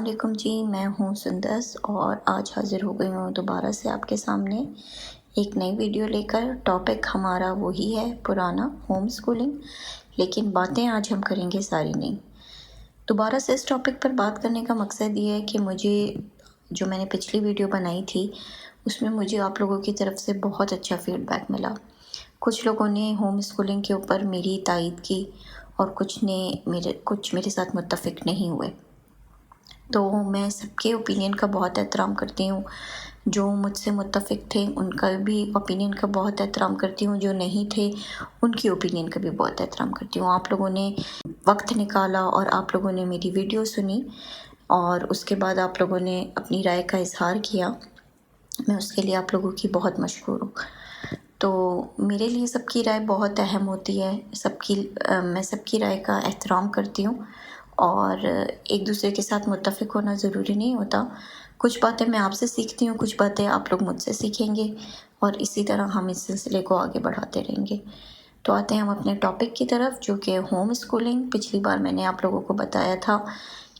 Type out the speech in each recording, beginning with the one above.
علیکم جی، میں ہوں سندس اور آج حاضر ہو گئی ہوں دوبارہ سے آپ کے سامنے ایک نئی ویڈیو لے کر۔ ٹاپک ہمارا وہی ہے پرانا، ہوم اسکولنگ، لیکن باتیں آج ہم کریں گے ساری نئی۔ دوبارہ سے اس ٹاپک پر بات کرنے کا مقصد یہ ہے کہ مجھے جو میں نے پچھلی ویڈیو بنائی تھی اس میں مجھے آپ لوگوں کی طرف سے بہت اچھا فیڈ بیک ملا۔ کچھ لوگوں نے ہوم اسکولنگ کے اوپر میری تائید کی اور کچھ میرے ساتھ متفق نہیں ہوئے۔ تو میں سب کے اوپینین کا بہت احترام کرتی ہوں، جو مجھ سے متفق تھے ان کا بھی اوپینین کا بہت احترام کرتی ہوں، جو نہیں تھے ان کی اوپینین کا بھی بہت احترام کرتی ہوں۔ آپ لوگوں نے وقت نکالا اور آپ لوگوں نے میری ویڈیو سنی اور اس کے بعد آپ لوگوں نے اپنی رائے کا اظہار کیا، میں اس کے لیے آپ لوگوں کی بہت مشکور ہوں۔ تو میرے لیے سب کی رائے بہت اہم ہوتی ہے، میں سب کی رائے کا احترام کرتی ہوں اور ایک دوسرے کے ساتھ متفق ہونا ضروری نہیں ہوتا۔ کچھ باتیں میں آپ سے سیکھتی ہوں، کچھ باتیں آپ لوگ مجھ سے سیکھیں گے اور اسی طرح ہم اس سلسلے کو آگے بڑھاتے رہیں گے۔ تو آتے ہیں ہم اپنے ٹاپک کی طرف، جو کہ ہوم اسکولنگ۔ پچھلی بار میں نے آپ لوگوں کو بتایا تھا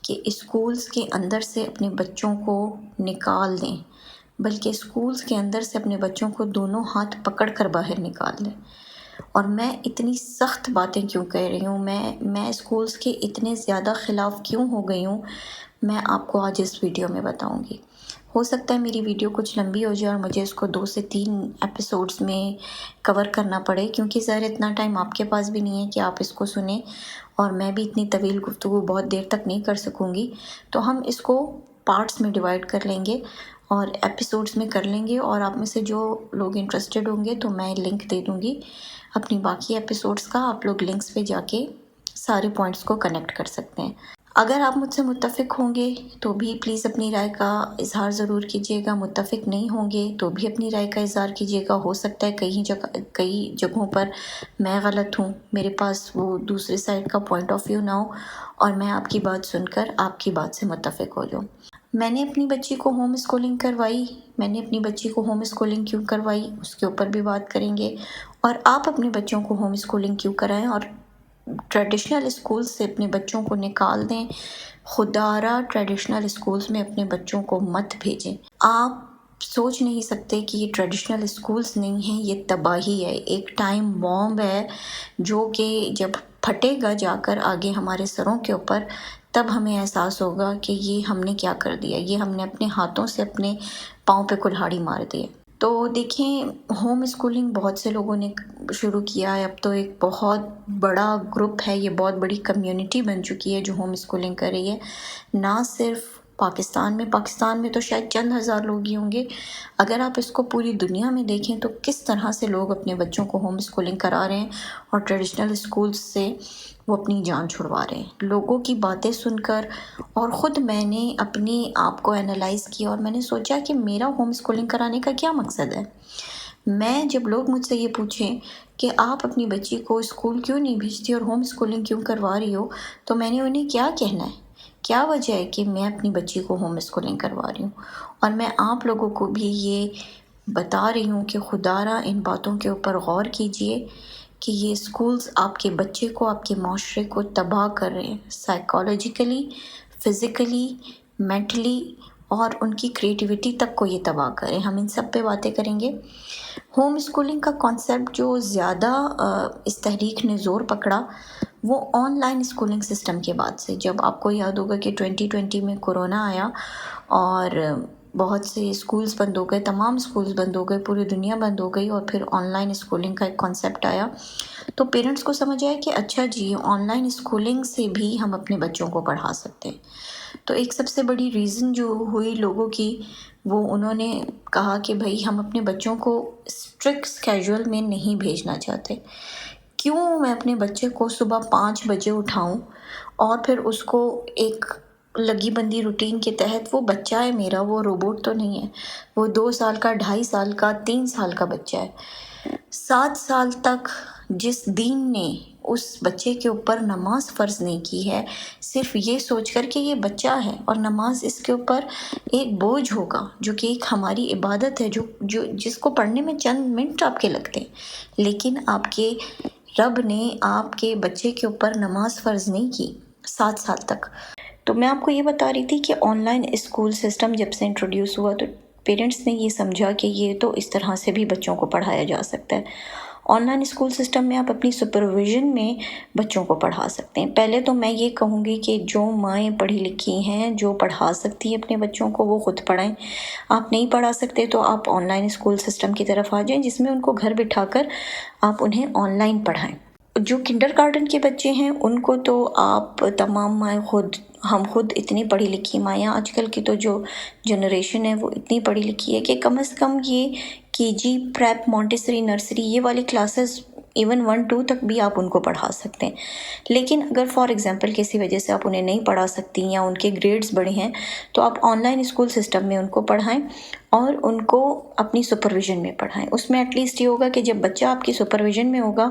کہ اسکولز کے اندر سے اپنے بچوں کو نکال دیں، بلکہ اسکولز کے اندر سے اپنے بچوں کو دونوں ہاتھ پکڑ کر باہر نکال دیں۔ اور میں اتنی سخت باتیں کیوں کہہ رہی ہوں، میں اسکولز کے اتنے زیادہ خلاف کیوں ہو گئی ہوں، میں آپ کو آج اس ویڈیو میں بتاؤں گی۔ ہو سکتا ہے میری ویڈیو کچھ لمبی ہو جائے اور مجھے اس کو 2 سے 3 ایپیسوڈز میں کور کرنا پڑے، کیونکہ ظاہر اتنا ٹائم آپ کے پاس بھی نہیں ہے کہ آپ اس کو سنیں، اور میں بھی اتنی طویل گفتگو بہت دیر تک نہیں کر سکوں گی۔ تو ہم اس کو پارٹس میں ڈیوائڈ کر لیں گے اور ایپیسوڈز میں کر لیں گے، اور آپ میں سے جو لوگ انٹرسٹڈ ہوں گے تو میں لنک دے دوں گی اپنی باقی ایپیسوڈز کا، آپ لوگ لنکس پہ جا کے سارے پوائنٹس کو کنیکٹ کر سکتے ہیں۔ اگر آپ مجھ سے متفق ہوں گے تو بھی پلیز اپنی رائے کا اظہار ضرور کیجیے گا، متفق نہیں ہوں گے تو بھی اپنی رائے کا اظہار کیجیے گا۔ ہو سکتا ہے کئی جگہوں پر میں غلط ہوں، میرے پاس وہ دوسرے سائڈ کا پوائنٹ آف ویو نہ ہو اور میں آپ کی بات سن کر آپ کی بات سے متفق ہو جاؤں۔ میں نے اپنی بچی کو ہوم اسکولنگ کروائی، میں نے اپنی بچی کو ہوم اسکولنگ کیوں کروائی اس کے اوپر بھی بات کریں گے، اور آپ اپنے بچوں کو ہوم اسکولنگ کیوں کرائیں اور ٹریڈیشنل اسکول سے اپنے بچوں کو نکال دیں۔ خدارہ ٹریڈیشنل اسکولز میں اپنے بچوں کو مت بھیجیں۔ آپ سوچ نہیں سکتے کہ یہ ٹریڈیشنل اسکولز نہیں ہیں، یہ تباہی ہے، ایک ٹائم بومب ہے جو کہ جب پھٹے گا جا کر آگے ہمارے سروں کے اوپر، تب ہمیں احساس ہوگا کہ یہ ہم نے کیا کر دیا، یہ ہم نے اپنے ہاتھوں سے اپنے پاؤں پہ کلہاڑی مار دی ہے۔ تو دیکھیں، ہوم اسکولنگ بہت سے لوگوں نے شروع کیا ہے، اب تو ایک بہت بڑا گروپ ہے، یہ بہت بڑی کمیونٹی بن چکی ہے جو ہوم اسکولنگ کر رہی ہے، نہ صرف پاکستان میں تو شاید چند ہزار لوگ ہی ہوں گے۔ اگر آپ اس کو پوری دنیا میں دیکھیں تو کس طرح سے لوگ اپنے بچوں کو ہوم اسکولنگ کرا رہے ہیں اور ٹریڈیشنل اسکولز سے وہ اپنی جان چھڑوا رہے ہیں۔ لوگوں کی باتیں سن کر اور خود میں نے اپنے آپ کو انالائز کیا اور میں نے سوچا کہ میرا ہوم اسکولنگ کرانے کا کیا مقصد ہے۔ جب لوگ مجھ سے یہ پوچھیں کہ آپ اپنی بچی کو اسکول کیوں نہیں بھیجتی اور ہوم اسکولنگ کیوں کروا رہی ہو، تو میں نے انہیں کیا کہنا ہے، کیا وجہ ہے کہ میں اپنی بچی کو ہوم اسکولنگ کروا رہی ہوں، اور میں آپ لوگوں کو بھی یہ بتا رہی ہوں کہ خدارہ ان باتوں کے اوپر غور کیجئے کہ یہ اسکولز آپ کے بچے کو، آپ کے معاشرے کو تباہ کر رہے ہیں، سائیکالوجیکلی، فزیکلی، مینٹلی، اور ان کی کریٹیوٹی تک کو یہ تباہ کریں۔ ہم ان سب پہ باتیں کریں گے۔ ہوم اسکولنگ کا کانسیپٹ جو زیادہ اس تحریک نے زور پکڑا وہ آن لائن اسکولنگ سسٹم کے بعد سے، جب آپ کو یاد ہوگا کہ 2020 میں کورونا آیا اور بہت سے اسکولز بند ہو گئے، تمام اسکولز بند ہو گئے، پوری دنیا بند ہو گئی، اور پھر آن لائن اسکولنگ کا ایک کانسیپٹ آیا، تو پیرنٹس کو سمجھ آیا کہ اچھا جی، آن لائن اسکولنگ سے بھی ہم اپنے بچوں کو پڑھا سکتے ہیں۔ تو ایک سب سے بڑی ریزن جو ہوئی لوگوں کی، وہ انہوں نے کہا کہ بھائی ہم اپنے بچوں کو اسٹرکٹ اسکیجول میں نہیں بھیجنا چاہتے۔ کیوں میں اپنے بچے کو صبح 5 بجے اٹھاؤں اور پھر اس کو ایک لگی بندی روٹین کے تحت، وہ بچہ ہے میرا، وہ روبوٹ تو نہیں ہے، وہ 2 سال کا، 2.5 سال کا، 3 سال کا بچہ ہے۔ 7 سال تک جس دین نے اس بچے کے اوپر نماز فرض نہیں کی ہے، صرف یہ سوچ کر کہ یہ بچہ ہے اور نماز اس کے اوپر ایک بوجھ ہوگا، جو کہ ایک ہماری عبادت ہے، جس کو پڑھنے میں چند منٹ آپ کے لگتے ہیں، لیکن آپ کے رب نے آپ کے بچے کے اوپر نماز فرض نہیں کی 7 سال تک۔ تو میں آپ کو یہ بتا رہی تھی کہ آن لائن اسکول سسٹم جب سے انٹروڈیوس ہوا تو پیرنٹس نے یہ سمجھا کہ یہ تو اس طرح سے بھی بچوں کو پڑھایا جا سکتا ہے۔ آن لائن اسکول سسٹم میں آپ اپنی سپرویژن میں بچوں کو پڑھا سکتے ہیں۔ پہلے تو میں یہ کہوں گی کہ جو مائیں پڑھی لکھی ہیں، جو پڑھا سکتی ہیں اپنے بچوں کو، وہ خود پڑھائیں۔ آپ نہیں پڑھا سکتے تو آپ آن لائن اسکول سسٹم کی طرف آ جائیں، جس میں ان کو گھر بٹھا کر آپ انہیں آن لائن پڑھائیں۔ جو کنڈر گارڈن کے بچے ہیں ان کو تو آپ تمام مائیں ہم خود اتنی پڑھی لکھی مائیں، آج کل کی تو جو جنریشن ہے وہ اتنی پڑھی لکھی ہے کہ کم از کم یہ KG، پریپ، مونٹیسری، نرسری، یہ والی کلاسز ایون 1-2 تک بھی آپ ان کو پڑھا سکتے ہیں۔ لیکن اگر فار ایگزامپل کسی وجہ سے آپ انہیں نہیں پڑھا سکتی یا ان کے گریڈز بڑے ہیں تو آپ آن لائن اسکول سسٹم میں ان کو پڑھائیں اور ان کو اپنی سپرویژن میں پڑھائیں۔ اس میں ایٹ لیسٹ یہ ہوگا کہ جب بچہ آپ کی سپرویژن میں ہوگا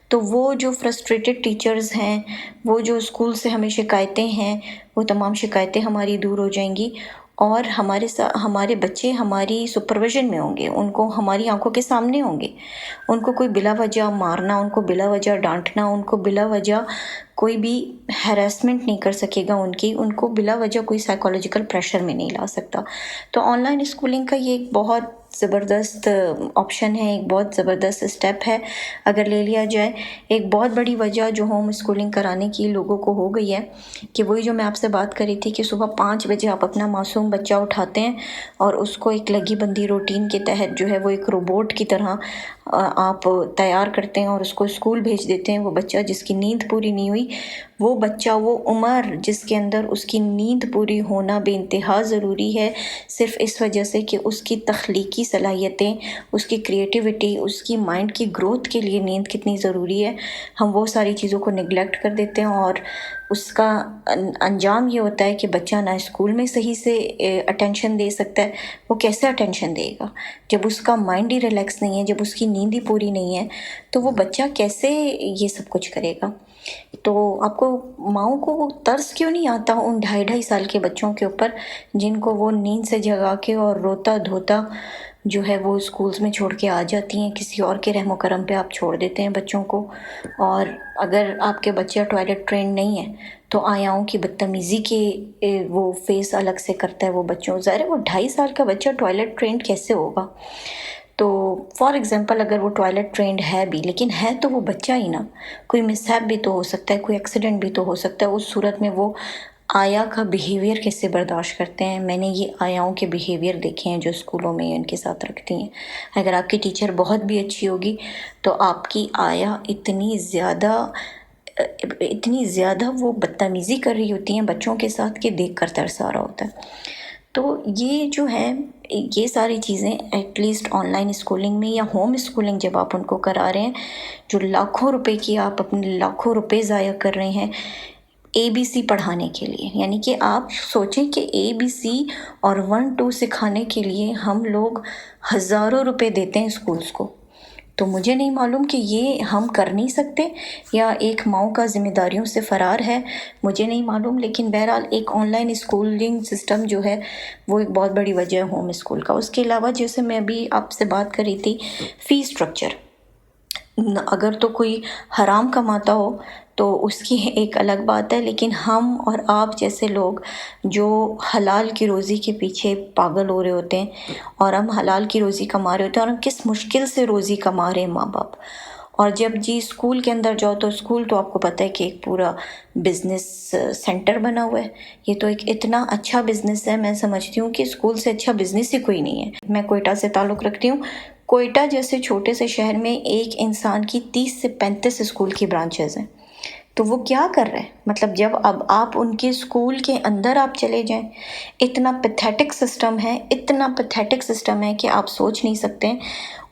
تو وہ جو فرسٹریٹڈ ٹیچرز ہیں، وہ جو اسکول سے ہمیں شکایتیں ہیں، وہ تمام شکایتیں ہماری دور ہو جائیں گی اور ہمارے بچے ہماری سپرویژن میں ہوں گے، ان کو ہماری آنکھوں کے سامنے ہوں گے۔ ان کو کوئی بلا وجہ مارنا، ان کو بلا وجہ ڈانٹنا، ان کو بلا وجہ کوئی بھی ہیراسمنٹ نہیں کر سکے گا ان کو بلا وجہ کوئی سائیکولوجیکل پریشر میں نہیں لا سکتا۔ تو آن لائن اسکولنگ کا یہ ایک بہت زبردست آپشن ہے، ایک بہت زبردست اسٹیپ ہے اگر لے لیا جائے۔ ایک بہت بڑی وجہ جو ہوم اسکولنگ کرانے کی لوگوں کو ہو گئی ہے کہ وہی جو میں آپ سے بات کر رہی تھی کہ صبح 5 بجے آپ اپنا معصوم بچہ اٹھاتے ہیں اور اس کو ایک لگی بندی روٹین کے تحت جو ہے وہ ایک روبوٹ کی طرح آپ تیار کرتے ہیں اور اس کو اسکول بھیج دیتے ہیں۔ وہ بچہ جس کی نیند پوری نہیں ہوئی، وہ بچہ، وہ عمر جس کے اندر اس کی نیند پوری ہونا بے انتہا ضروری ہے، صرف اس وجہ سے کہ اس کی تخلیقی صلاحیتیں، اس کی کریٹیوٹی، اس کی مائنڈ کی گروتھ کے لیے نیند کتنی ضروری ہے، ہم وہ ساری چیزوں کو نگلیکٹ کر دیتے ہیں اور اس کا انجام یہ ہوتا ہے کہ بچہ نہ اسکول میں صحیح سے اٹینشن دے سکتا ہے۔ وہ کیسے اٹینشن دے گا جب اس کا مائنڈ ہی ریلیکس نہیں ہے، جب اس کی نیند ہی پوری نہیں ہے، تو وہ بچہ کیسے یہ سب کچھ کرے گا؟ تو آپ کو ماؤں کو وہ ترس کیوں نہیں آتا ان 2.5 سال کے بچوں کے اوپر جن کو وہ نیند سے جگا کے اور روتا دھوتا جو ہے وہ اسکولز میں چھوڑ کے آ جاتی ہیں؟ کسی اور کے رحم و کرم پہ آپ چھوڑ دیتے ہیں بچوں کو۔ اور اگر آپ کے بچہ ٹوائلٹ ٹرینڈ نہیں ہے تو آیاؤں کی بدتمیزی کے وہ فیس الگ سے کرتا ہے وہ بچوں، ظاہر ہے وہ 2.5 سال کا بچہ ٹوائلٹ ٹرینڈ کیسے ہوگا؟ تو فار ایگزامپل اگر وہ ٹوائلٹ ٹرینڈ ہے بھی، لیکن ہے تو وہ بچہ ہی نا، کوئی مس ہیپ بھی تو ہو سکتا ہے، کوئی ایکسیڈنٹ بھی تو ہو سکتا ہے۔ اس صورت میں وہ آیا کا بیہیویئر کیسے برداشت کرتے ہیں؟ میں نے یہ آیاؤں کے بیہیویئر دیکھے ہیں جو اسکولوں میں ان کے ساتھ رکھتی ہیں۔ اگر آپ کی ٹیچر بہت بھی اچھی ہوگی تو آپ کی آیا اتنی زیادہ وہ بدتمیزی کر رہی ہوتی ہیں بچوں کے ساتھ کہ دیکھ کر ترس آ رہا ہوتا ہے۔ تو یہ جو ہے یہ ساری چیزیں at least online schooling میں یا ہوم اسکولنگ جب آپ ان کو کرا رہے ہیں، جو لاکھوں روپے کی آپ اپنے لاکھوں روپے ضائع کر رہے ہیں ABC پڑھانے کے لیے، یعنی کہ آپ سوچیں کہ ABC اور 1-2 سکھانے کے لیے ہم لوگ ہزاروں روپے دیتے ہیں اسکولز کو۔ تو مجھے نہیں معلوم کہ یہ ہم کر نہیں سکتے یا ایک ماؤں کا ذمہ داریوں سے فرار ہے، مجھے نہیں معلوم، لیکن بہرحال ایک آن لائن اسکولنگ سسٹم جو ہے وہ ایک بہت بڑی وجہ ہے ہوم اسکول کا۔ اس کے علاوہ جیسے میں ابھی آپ سے بات کر رہی تھی فی اسٹرکچر، اگر تو کوئی حرام کماتا ہو تو اس کی ایک الگ بات ہے، لیکن ہم اور آپ جیسے لوگ جو حلال کی روزی کے پیچھے پاگل ہو رہے ہوتے ہیں اور ہم حلال کی روزی کما رہے ہوتے ہیں اور ہم کس مشکل سے روزی کما رہے ہیں ماں باپ، اور جب اسکول کے اندر جاؤ تو اسکول تو آپ کو پتہ ہے کہ ایک پورا بزنس سینٹر بنا ہوا ہے۔ یہ تو ایک اتنا اچھا بزنس ہے، میں سمجھتی ہوں کہ اسکول سے اچھا بزنس ہی کوئی نہیں ہے۔ میں کوئٹہ سے تعلق رکھتی ہوں، کوئٹہ جیسے چھوٹے سے شہر میں ایک انسان کی 30 سے 35 اسکول کی برانچز ہیں۔ تو وہ کیا کر رہے ہیں؟ مطلب جب اب آپ ان کے اسکول کے اندر آپ چلے جائیں، اتنا پیتھیٹک سسٹم ہے کہ آپ سوچ نہیں سکتے،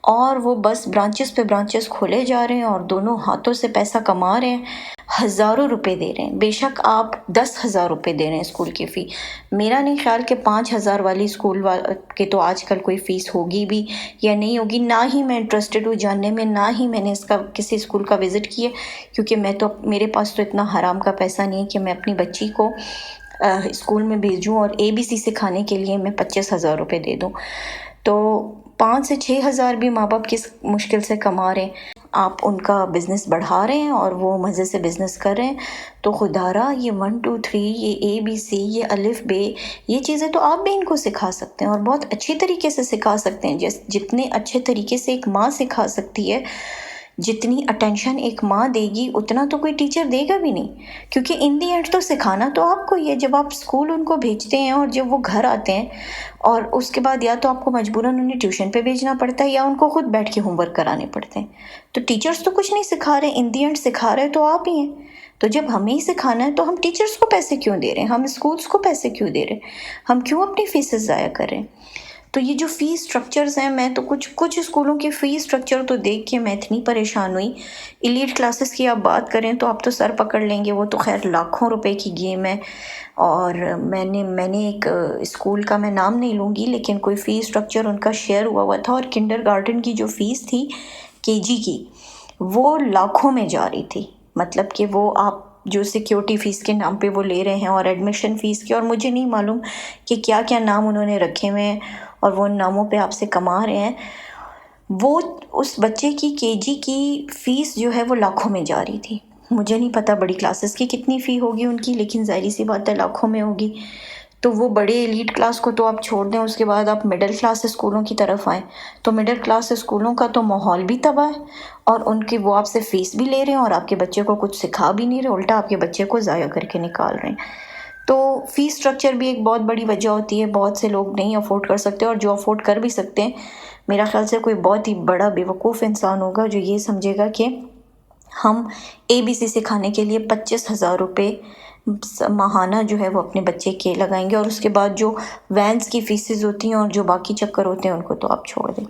اور وہ بس برانچز پہ برانچز کھولے جا رہے ہیں اور دونوں ہاتھوں سے پیسہ کما رہے ہیں، ہزاروں روپے دے رہے ہیں۔ بے شک آپ 10,000 روپے دے رہے ہیں اسکول کی فی، میرا نہیں خیال کہ 5,000 والی اسکول کے تو آج کل کوئی فیس ہوگی بھی یا نہیں ہوگی، نہ ہی میں انٹرسٹڈ ہوں جاننے میں، نہ ہی میں نے اس کا کسی اسکول کا وزٹ کیا، کیونکہ میرے پاس تو اتنا حرام کا پیسہ نہیں ہے کہ میں اپنی بچی کو اسکول میں بھیجوں اور ABC سکھانے کے لیے میں 25,000 روپے دے دوں۔ تو 5 سے 6,000 بھی ماں باپ کس مشکل سے کما رہے ہیں۔ آپ ان کا بزنس بڑھا رہے ہیں اور وہ مزے سے بزنس کر رہے ہیں، تو خدارا یہ 1 2 3 یہ ABC یہ الف بے یہ چیزیں تو آپ بھی ان کو سکھا سکتے ہیں اور بہت اچھی طریقے سے سکھا سکتے ہیں، جتنے اچھے طریقے سے ایک ماں سکھا سکتی ہے، جتنی اٹینشن ایک ماں دے گی اتنا تو کوئی ٹیچر دے گا بھی نہیں، کیونکہ ان دی اینڈ تو سکھانا تو آپ کو ہی ہے۔ جب آپ اسکول ان کو بھیجتے ہیں اور جب وہ گھر آتے ہیں اور اس کے بعد یا تو آپ کو مجبوراً انہیں ٹیوشن پہ بھیجنا پڑتا ہے یا ان کو خود بیٹھ کے ہوم ورک کرانے پڑتے ہیں، تو ٹیچرس تو کچھ نہیں سکھا رہے، ان دی اینڈ سکھا رہے تو آپ ہی ہیں۔ تو جب ہمیں ہی سکھانا ہے تو ہم ٹیچرس کو پیسے کیوں دے رہے ہیں، ہم اسکولس کو پیسے کیوں دے رہے ہیں، ہم کیوں اپنی فیسز ضائع کر رہے ہیں؟ تو یہ جو فیس سٹرکچرز ہیں، میں تو کچھ اسکولوں کے فیس سٹرکچر تو دیکھ کے میں اتنی پریشان ہوئی۔ ایلیٹ کلاسز کی آپ بات کریں تو آپ تو سر پکڑ لیں گے، وہ تو خیر لاکھوں روپے کی گیم ہے۔ اور میں نے ایک اسکول کا میں نام نہیں لوں گی، لیکن کوئی فیس سٹرکچر ان کا شیئر ہوا تھا، اور کنڈر گارڈن کی جو فیس تھی KG کی وہ لاکھوں میں جا رہی تھی، مطلب کہ وہ آپ جو سیکیورٹی فیس کے نام پہ وہ لے رہے ہیں اور ایڈمیشن فیس کی، اور مجھے نہیں معلوم کہ کیا کیا نام انہوں نے رکھے ہوئے ہیں اور وہ ان ناموں پہ آپ سے کما رہے ہیں۔ وہ اس بچے کی KG کی فیس جو ہے وہ لاکھوں میں جا رہی تھی۔ مجھے نہیں پتہ بڑی کلاسز کی کتنی فی ہوگی ان کی، لیکن ظاہری سی بات ہے لاکھوں میں ہوگی۔ تو وہ بڑے ایلیٹ کلاس کو تو آپ چھوڑ دیں، اس کے بعد آپ مڈل کلاس اسکولوں کی طرف آئیں تو مڈل کلاس اسکولوں کا تو ماحول بھی تباہ ہے، اور ان کی وہ آپ سے فیس بھی لے رہے ہیں اور آپ کے بچے کو کچھ سکھا بھی نہیں رہے، الٹا آپ کے بچے کو ضائع کر کے نکال رہے ہیں۔ تو فیس سٹرکچر بھی ایک بہت بڑی وجہ ہوتی ہے، بہت سے لوگ نہیں افورڈ کر سکتے، اور جو افورڈ کر بھی سکتے ہیں میرا خیال سے کوئی بہت ہی بڑا بیوقوف انسان ہوگا جو یہ سمجھے گا کہ ہم ABC سکھانے کے لیے 25,000 روپے ماہانہ جو ہے وہ اپنے بچے کے لگائیں گے، اور اس کے بعد جو وینس کی فیسز ہوتی ہیں اور جو باقی چکر ہوتے ہیں ان کو تو آپ چھوڑ دیں۔